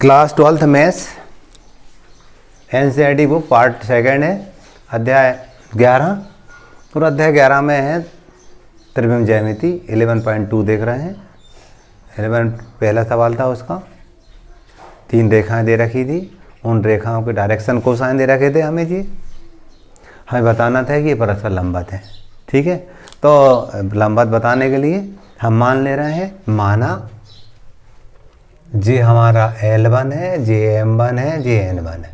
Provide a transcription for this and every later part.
Class 12th maths NCERT book part second है, अध्याय 11 और अध्याय 11 में है त्रिविम ज्यामिति 11.2 देख रहे हैं। 11 पहला सवाल था उसका, 3 रेखाएं दे रखी थी, उन रेखाओं के डायरेक्शन कोसाइन दे रखे थे हमें जी। हमें बताना था कि ये परस्पर लंबवत है। ठीक है, तो लंबवत बताने के लिए हम मान ले रहे हैं, माना जे हमारा L1 है, जे M1 है, जे N1 है।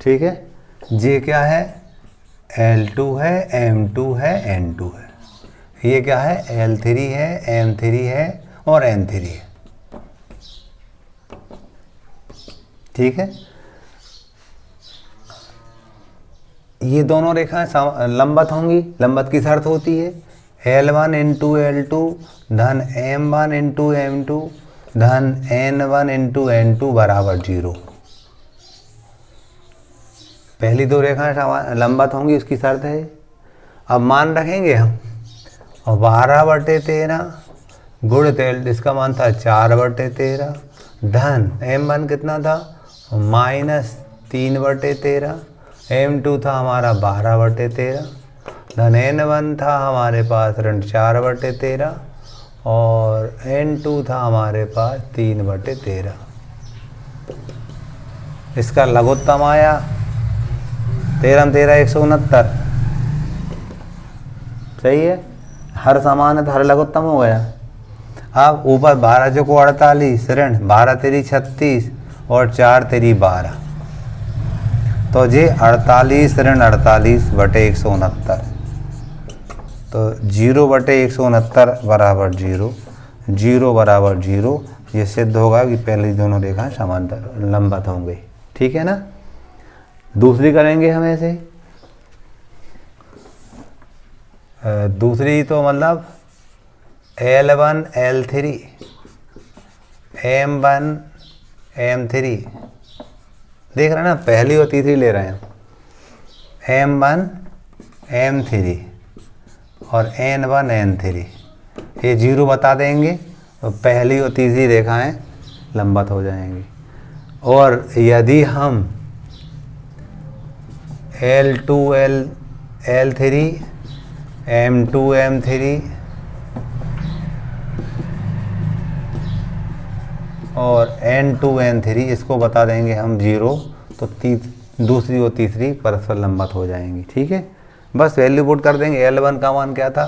ठीक है, जे क्या है, L2 है, M2 है, N2 है। ये क्या है, L3 है, M3 है और N3 है। ठीक है, ये दोनों रेखाएं लंबवत होंगी। लंबवत की शर्त होती है L1 इंटू L2 धन M1 इंटू M2 धन N1 इंटू N2 बराबर 0। पहली 2 रेखाएं लंबवत होंगी, उसकी शर्त है। अब मान रखेंगे हम, और 12/13 गुणित L, इसका मान था 4/13 धन M1 कितना था, -3/13, M2 था हमारा 12/13 धन N1 था हमारे पास ऋण 4/13 और N2 था हमारे पास 3/13। इसका लघुत्तम आया 13 169। सही है, हर समान है तो हर लघुत्तम हो गया। अब ऊपर 12 चौको 48 ऋण 12 तेरी 36 और 4 तेरी 12, तो ये 48 ऋण 48/169, तो 0/169 बराबर 0, 0 बराबर 0। ये सिद्ध होगा कि पहली दोनों रेखाएं समांतर लंबवत होंगी। ठीक है ना। दूसरी करेंगे हम ऐसे, दूसरी तो मतलब L1 L3 M1 M3 देख रहे हैं ना, पहली और तीसरी ले रहे हैं, M1 M3 और N1 N3। ये 0 बता देंगे तो पहली और तीसरी रेखाएं लंबवत हो जाएंगी। और यदि हम L2 L3 M2 M3 और N2 N3 इसको बता देंगे हम 0, तो दूसरी और तीसरी परस्पर लंबवत हो जाएंगी। ठीक है, बस वैल्यू पुट कर देंगे। L1 का मान क्या था,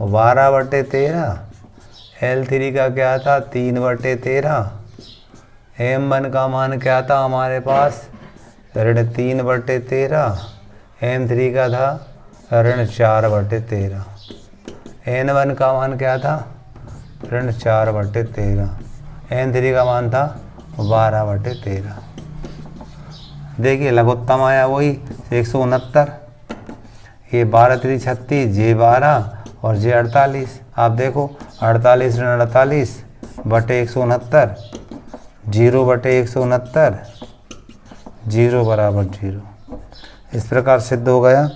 12/13, L3 का क्या था 3/13, M1 का मान क्या था हमारे पास ऋण 3/13, M3 का था ऋण 4/13, N1 का मान क्या था ऋण 4/13, N3 का मान था 12/13। देखिए लघुत्तम आया वही 169। ये 12 3 36, जे 12 और जे 48। आप देखो 48 ऋण 48/169, 0/169, 0 बराबर 0। इस प्रकार सिद्ध हो गया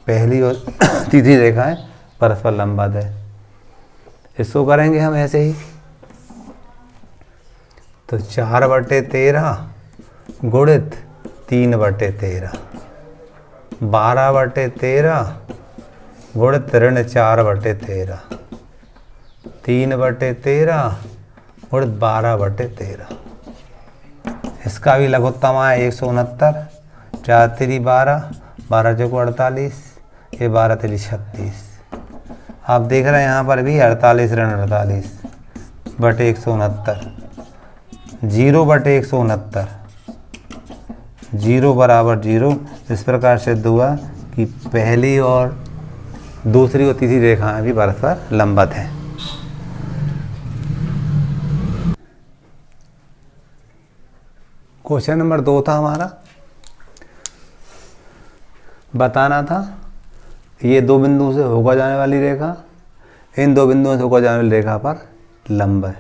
पहली और तीसरी रेखाएं परस्पर लंबवत है। इसको करेंगे हम ऐसे ही, तो 4/13 गुणित 3/13, 12/13 गुणित ऋण 4/13, 3/13 गुणित 12/13। इसका भी लघुत्तम आया 169, 4 तेरी 12, 12 चौको 48, ये 12 तेरी 36। आप देख रहे हैं यहाँ पर भी 48 ऋण 48/169, 0/169, 0 बराबर 0। इस प्रकार सिद्ध हुआ कि पहली और दूसरी और तीसरी रेखाएं भी परस्पर लंबवत हैं। क्वेश्चन नंबर 2 था हमारा, बताना था ये 2 बिंदुओं से होकर जाने वाली रेखा इन 2 बिंदुओं से होकर जाने वाली रेखा पर लंब है।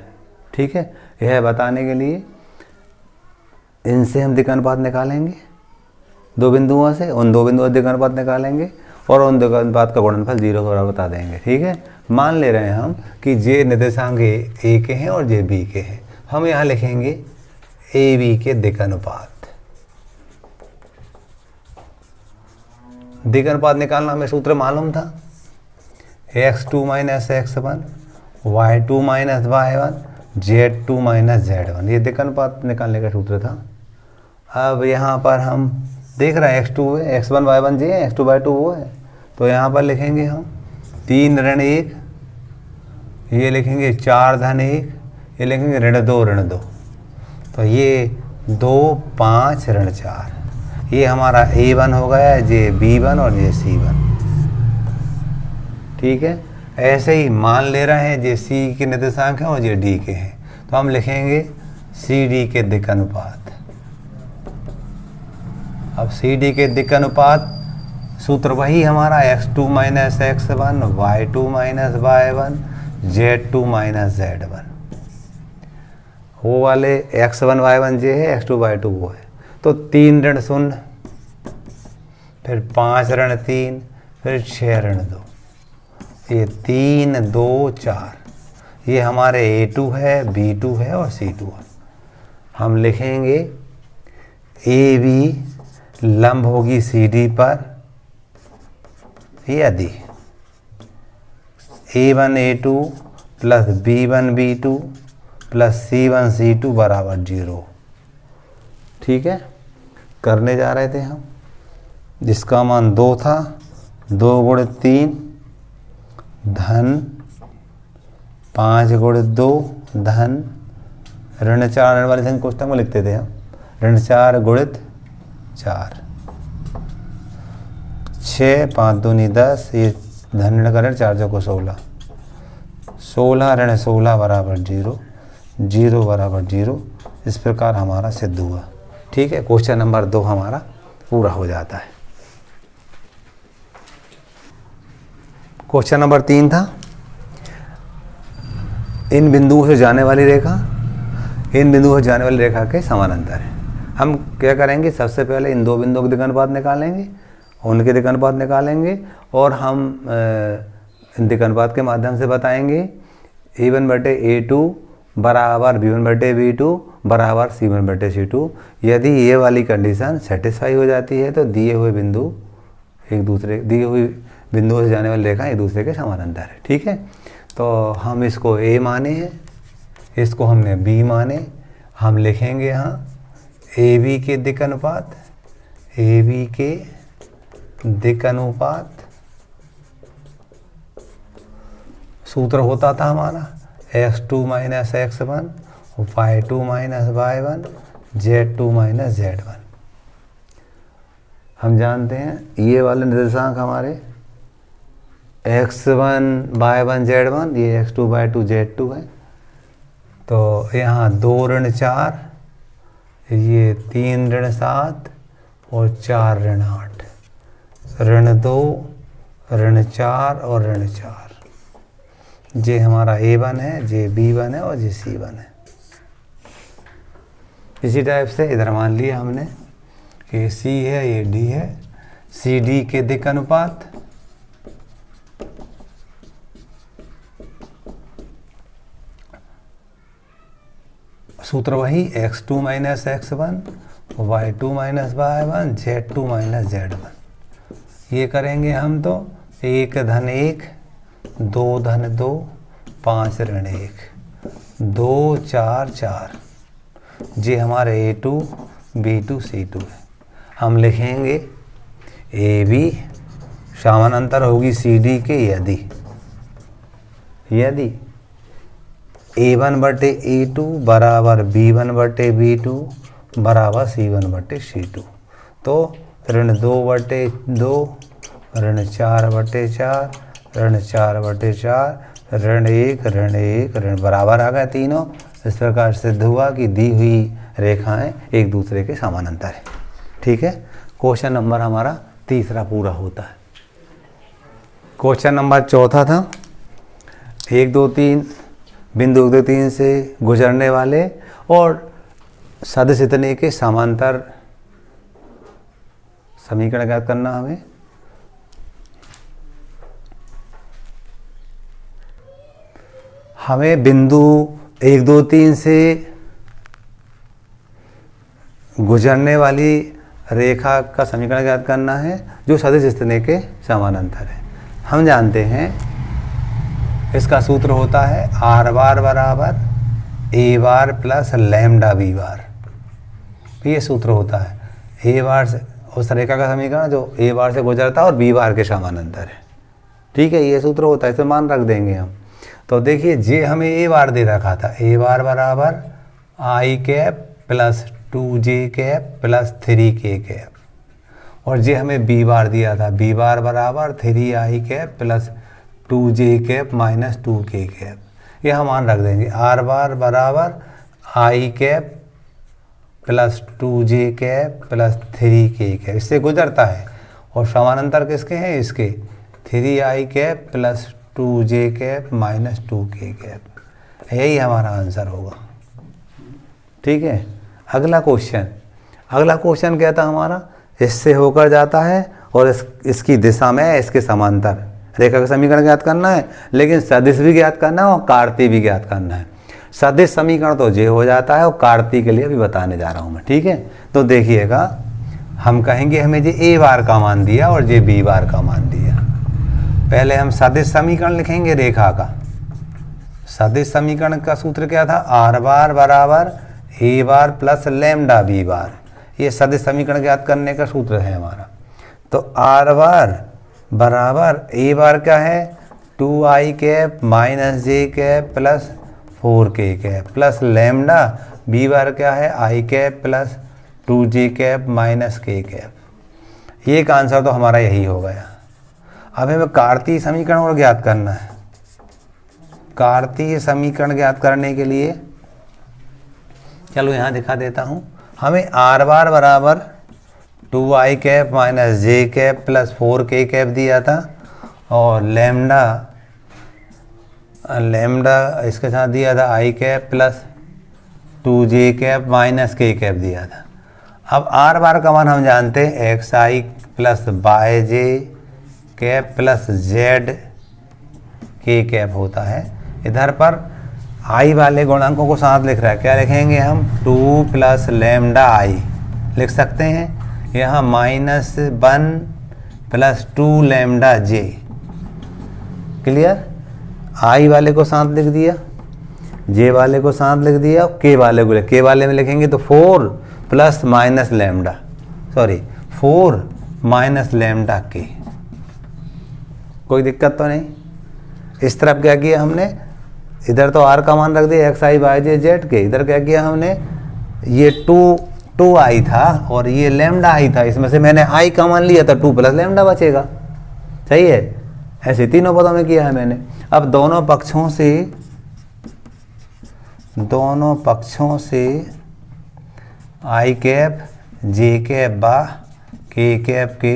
ठीक है, यह बताने के लिए इनसे हम दिक् अनुपात निकालेंगे, 2 बिंदुओं से उन 2 बिंदुओं से दिक् अनुपात निकालेंगे और उन दिक् अनुपात का गुणनफल 0 के बराबर बता देंगे। ठीक है, मान ले रहे हैं हम कि जे निर्देशांक ए के हैं और जे बी के हैं, हम यहाँ लिखेंगे ए बी के दिक् अनुपात। दिक् अनुपात निकालना हमें सूत्र मालूम था, x2 minus x1 y2 minus y1 z2 minus z1, ये दिक् अनुपात निकालने का सूत्र था। अब यहाँ पर हम देख रहे हैं x2 है, x1 y1 जी है, x2 y2 वो है, तो यहाँ पर लिखेंगे हम 3 ऋण 1, ये लिखेंगे 4 धन 1, ये लिखेंगे ऋण 2 ऋण 2, तो ये 2 5 ऋण 4, ये हमारा A1 हो गया, ये B1 और ये C1। ठीक है, ऐसे ही मान ले रहे हैं ये C के निर्देशांक हैं और ये D के हैं, तो हम लिखेंगे CD के दिक् अनुपात। अब CD के दिक् अनुपात सूत्र वही हमारा x2 minus x1 y2 minus y1 z2 minus z1, वो वाले x1 y1 जे है, x2 y2 वो है, तो 3 ऋण 0, फिर 5 ऋण 3, फिर 6 ऋण 2, ये 3 2 4, ये हमारे A2 है, B2 है और C2 है। हम लिखेंगे AB लंब होगी CD पर यदि A1 A2 plus B1 B2 plus C1 C2 बराबर 0। ठीक है, करने जा रहे थे हम, जिसका मान 2 था, 2 गुणित 3 धन 5 गुणित 2 धन ऋण 4, ऋण वाली संख्या कोष्टक में लिखते थे हम, ऋण 4 गुणित 4, 6 5 दूनी 10, ये धन ऋण करें 4 चौको 16, 16 ऋण 16 बराबर 0, 0 बराबर 0। इस प्रकार हमारा सिद्ध हुआ। ठीक है, क्वेश्चन नंबर 2 हमारा पूरा हो जाता है। क्वेश्चन नंबर 3 था, इन बिंदुओं से जाने वाली रेखा इन बिंदुओं से जाने वाली रेखा के समानांतर है। हम क्या करेंगे, सबसे पहले इन दो बिंदुओं के दिक् अनुपात निकालेंगे, उनके दिक् अनुपात निकालेंगे और हम इन दिक् अनुपात के माध्यम से बताएंगे A1 बटे A2 बराबर B1 बटे B2 बराबर C1 बटे C2। यदि ये वाली कंडीशन सेटिस्फाई हो जाती है तो दिए हुए बिंदु दिए हुए बिंदुओं से जाने वाली रेखा एक दूसरे के समानांतर है। ठीक है, तो हम इसको A माने हैं, इसको हमने B माने, हम लिखेंगे यहाँ AB के दिक् अनुपात, AB के दिक् अनुपात सूत्र होता था हमारा x2 minus x1 y2 minus y1 z2 minus z1। हम जानते हैं ये वाले निर्देशांक हमारे x1 y1 z1, ये x2 y2 z2 है, तो यहाँ 2 ऋण 4, ये 3 ऋण 7 और 4 ऋण 8, ऋण 2 ऋण 4 और ऋण 4, ये हमारा A1 है, ये B1 है और ये C1 है। इसी टाइप से इधर मान लिया हमने कि C है, ये D है, CD के दिक् अनुपात सूत्र वही x2 minus x1 y2 minus y1 z2 minus z1। ये करेंगे हम तो 1 धन 1 2 धन 2 5 ऋण 1 2 4 4, ये हमारे A2 B2 C2 है। हम लिखेंगे AB समानांतर होगी CD के यदि A1 बटे A2 बराबर B1 बटे B2 बराबर C1 बटे C2, तो ऋण 2 बटे 2 ऋण 4 बटे 4 ऋण 4 बटे 4 ऋण 1 ऋण बराबर आ गए तीनों। इस प्रकार सिद्ध हुआ कि दी हुई रेखाएं एक दूसरे के समानांतर है। ठीक है, क्वेश्चन नंबर हमारा तीसरा पूरा होता है। क्वेश्चन नंबर चौथा था, 1 2 3 बिंदु 1 2 3 से गुजरने वाले और सदिश इतने के समांतर समीकरण ज्ञात करना हमें। हमें बिंदु 1 2 3 से गुजरने वाली रेखा का समीकरण ज्ञात करना है जो सदिश स्थिति के समानांतर है। हम जानते हैं इसका सूत्र होता है आर बार बराबर ए बार प्लस लैम्डा बी बार। ये सूत्र होता है ए बार से उस रेखा का समीकरण जो ए बार से गुजरता है और बी बार के समानांतर है। ठीक है, ये सूत्र होता है, इसे मान रख देंगे हम। तो देखिए जे हमें ए बार दे रखा था, ए बार बराबर i cap plus 2j cap plus 3k cap, और जे हमें बी बार दिया था, बी बार बराबर 3i cap plus 2j cap minus 2k cap. ये हम मान रख देंगे। आर बार बराबर i cap plus 2j cap plus 3k cap, इससे गुजरता है, और समानांतर किसके हैं, इसके 3i cap plus 2j cap minus 2k cap. यही हमारा आंसर होगा। ठीक है, अगला क्वेश्चन क्या था हमारा, इससे होकर जाता है और इसकी दिशा में है, इसके समांतर रेखा का समीकरण ज्ञात करना है, लेकिन सदिश भी ज्ञात करना है और कार्तीय भी ज्ञात करना है। सदिश समीकरण तो जे हो जाता है और कार्तीय के लिए अभी बताने जा रहा हूँ मैं। ठीक है, तो देखिएगा, हम कहेंगे हमें जे ए बार का मान दिया और जे बी बार का मान दिया। पहले हम सदिश समीकरण लिखेंगे रेखा का। सदिश समीकरण का सूत्र क्या था, आर बार बराबर ए बार प्लस लैम्डा बी बार। ये सदिश समीकरण ज्ञात करने का सूत्र है हमारा। तो आर बार बराबर ए बार क्या है, 2i cap minus j cap plus 4k cap plus lambda b bar क्या है, i cap plus 2j cap minus k cap. ये का आंसर तो हमारा यही हो गया। अब हमें कार्तीय समीकरण और ज्ञात करना है। कार्तीय समीकरण ज्ञात करने के लिए चलो यहाँ दिखा देता हूँ। हमें आर बार बराबर 2i cap minus j cap plus 4k cap दिया था, और लैम्डा इसके साथ दिया था i cap plus 2j cap minus k cap दिया था। अब आर बार का मान हम जानते हैं xi plus yj cap plus z k cap होता है। इधर पर आई वाले गुणांकों को साथ लिख रहा है, क्या लिखेंगे हम, 2 प्लस लैम्डा आई लिख सकते हैं। यहाँ -1 प्लस 2 लैम्डा जे। क्लियर, आई वाले को साथ लिख दिया, जे वाले को साथ लिख दिया, के वाले को के वाले में लिखेंगे तो 4 plus minus lambda, 4 minus lambda के। कोई दिक्कत तो नहीं। इस तरफ क्या किया हमने, इधर तो आर का मान रख दिया xi yj z के, इधर क्या किया हमने, ये 2i था और ये लैम्डा आई था, इसमें से मैंने i का मान लिया था, 2 प्लस लैम्डा बचेगा। सही है, ऐसे तीनों पदों में किया है मैंने। अब दोनों पक्षों से i कैप j कैप बा k कैप के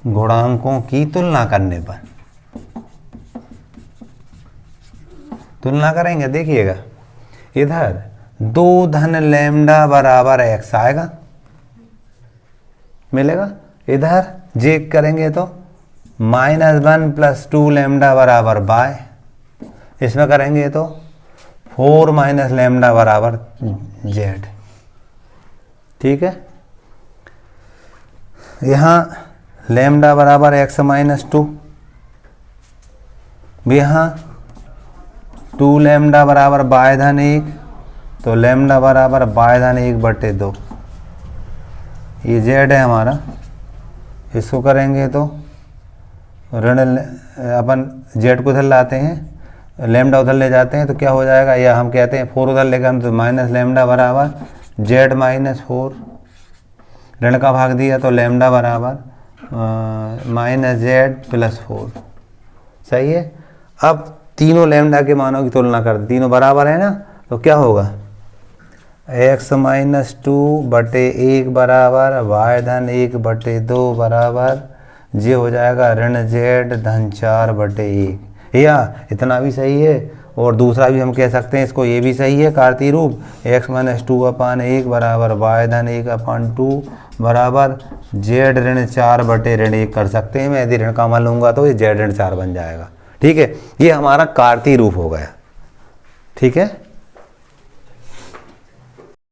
गुणांकों की तुलना करने पर, तुलना करेंगे, देखिएगा इधर 2 धन लैम्डा बराबर x आएगा, मिलेगा। इधर जे करेंगे तो -1 प्लस 2 लैम्डा बराबर y, इसमें करेंगे तो 4 माइनस लैम्डा बराबर z। ठीक है, यहाँ लैम्डा बराबर x माइनस 2, यहाँ 2 लैम्डा बराबर y धन 1, तो लैम्डा बराबर y धन 1/2। ये z है हमारा, इसको करेंगे तो ऋण, अपन z को उधर लाते हैं, लैम्डा उधर ले जाते हैं तो क्या हो जाएगा, या हम कहते हैं 4 उधर लेकर हम तो माइनस लैम्डा बराबर z माइनस 4, ऋण का भाग दिया तो लैम्डा बराबर माइनस z प्लस 4। सही है। अब तीनों लैम्डा के मानों की तुलना कर, तीनों बराबर है ना, तो क्या होगा, x माइनस 2/1 बराबर y धन 1/2 बराबर जे हो जाएगा ऋण z धन 4/1। या इतना भी सही है, और दूसरा भी हम कह सकते हैं इसको, ये भी सही है कार्तीय रूप, x माइनस 2/1 बराबर y धन 1/2 बराबर z ऋण 4/1 कर सकते हैं। मैं यदि ऋण का मान लूँगा तो ये z ऋण 4 बन जाएगा। ठीक है, ये हमारा कार्तीय रूप हो गया। ठीक है।